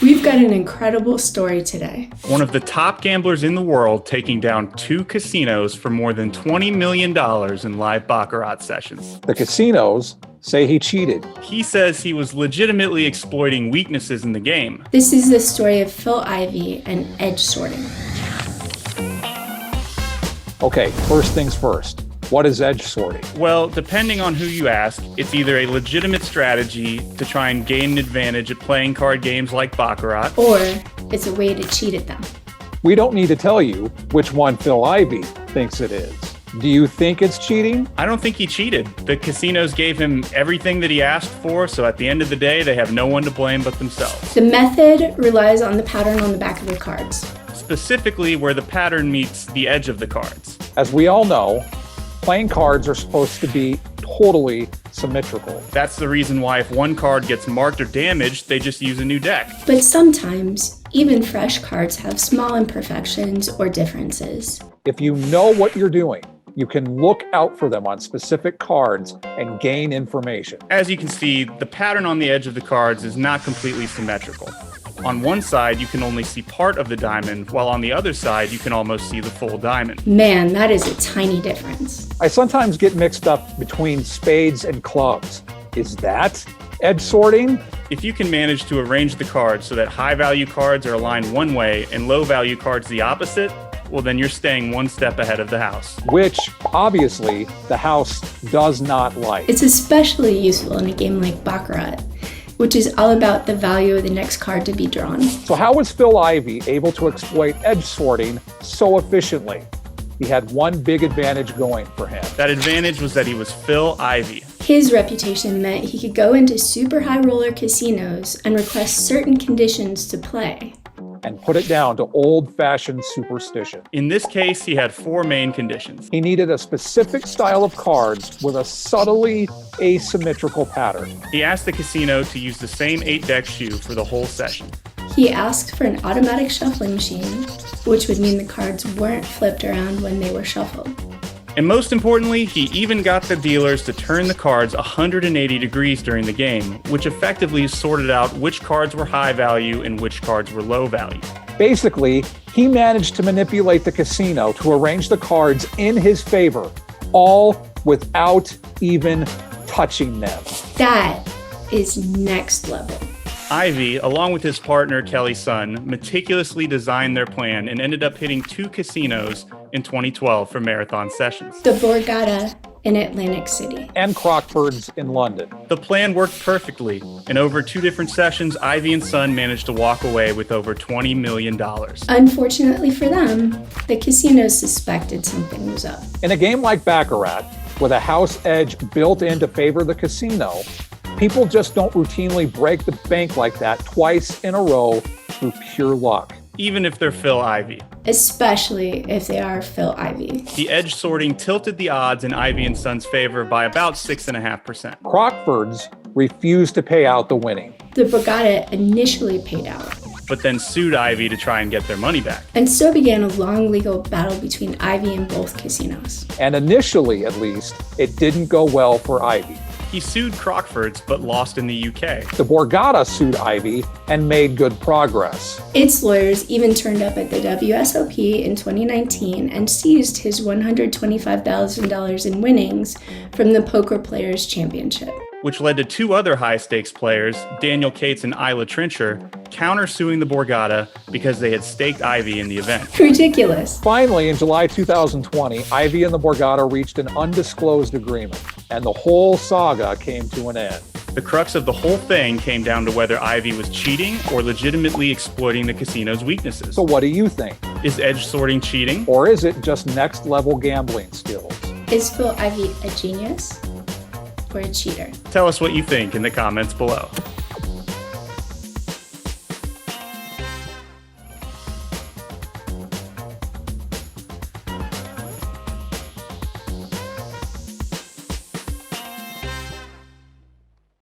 We've got an incredible story today. One of the top gamblers in the world taking down 2 casinos for more than $20 million in live baccarat sessions. The casinos say he cheated. He says he was legitimately exploiting weaknesses in the game. This is the story of Phil Ivey and edge sorting. Okay, first things first. What is edge sorting? Well, depending on who you ask, it's either a legitimate strategy to try and gain an advantage at playing card games like baccarat, Or it's a way to cheat at them. We don't need to tell you which one Phil Ivey thinks it is. Do you think it's cheating? I don't think he cheated. The casinos gave him everything that he asked for, so at the end of the day, they have no one to blame but themselves. The method relies on the pattern on the back of your cards. Specifically where the pattern meets the edge of the cards. As we all know, playing cards are supposed to be totally symmetrical. That's the reason why if one card gets marked or damaged, they just use a new deck. But sometimes, even fresh cards have small imperfections or differences. If you know what you're doing, you can look out for them on specific cards and gain information. As you can see, the pattern on the edge of the cards is not completely symmetrical. On one side, you can only see part of the diamond, while on the other side, you can almost see the full diamond. Man, that is a tiny difference. I sometimes get mixed up between spades and clubs. Is that edge sorting? If you can manage to arrange the cards so that high-value cards are aligned one way and low-value cards the opposite, well, then you're staying one step ahead of the house. Which, obviously, the house does not like. It's especially useful in a game like baccarat, which is all about the value of the next card to be drawn. So how was Phil Ivey able to exploit edge sorting so efficiently? He had one big advantage going for him. That advantage was that he was Phil Ivey. His reputation meant he could go into super high roller casinos and request certain conditions to play. And put it down to old-fashioned superstition. In this case, he had 4 main conditions. He needed a specific style of cards with a subtly asymmetrical pattern. He asked the casino to use the same 8-deck shoe for the whole session. He asked for an automatic shuffling machine, which would mean the cards weren't flipped around when they were shuffled. And most importantly, he even got the dealers to turn the cards 180 degrees during the game, which effectively sorted out which cards were high value and which cards were low value. Basically, he managed to manipulate the casino to arrange the cards in his favor, all without even touching them. That is next level. Ivey, along with his partner Kelly's son, meticulously designed their plan and ended up hitting 2 casinos in 2012 for marathon sessions. The Borgata in Atlantic City. And Crockford's in London. The plan worked perfectly, and over 2 different sessions, Ivey and son managed to walk away with over $20 million. Unfortunately for them, the casinos suspected something was up. In a game like baccarat, with a house edge built in to favor the casino, people just don't routinely break the bank like that twice in a row through pure luck. Even if they're Phil Ivey. Especially if they are Phil Ivey. The edge sorting tilted the odds in Ivey and Son's favor by about 6.5%. Crockford's refused to pay out the winning. The Borgata initially paid out, but then sued Ivey to try and get their money back. And so began a long legal battle between Ivey and both casinos. And initially, at least, it didn't go well for Ivey. He sued Crockford's, but lost in the UK. The Borgata sued Ivey and made good progress. Its lawyers even turned up at the WSOP in 2019 and seized his $125,000 in winnings from the Poker Players Championship. Which led to 2 other high-stakes players, Daniel Cates and Isla Trencher, counter-suing the Borgata because they had staked Ivey in the event. Ridiculous. Finally, in July 2020, Ivey and the Borgata reached an undisclosed agreement, and the whole saga came to an end. The crux of the whole thing came down to whether Ivey was cheating or legitimately exploiting the casino's weaknesses. So what do you think? Is edge sorting cheating? Or is it just next-level gambling skills? Is Phil Ivey a genius or a cheater? Tell us what you think in the comments below.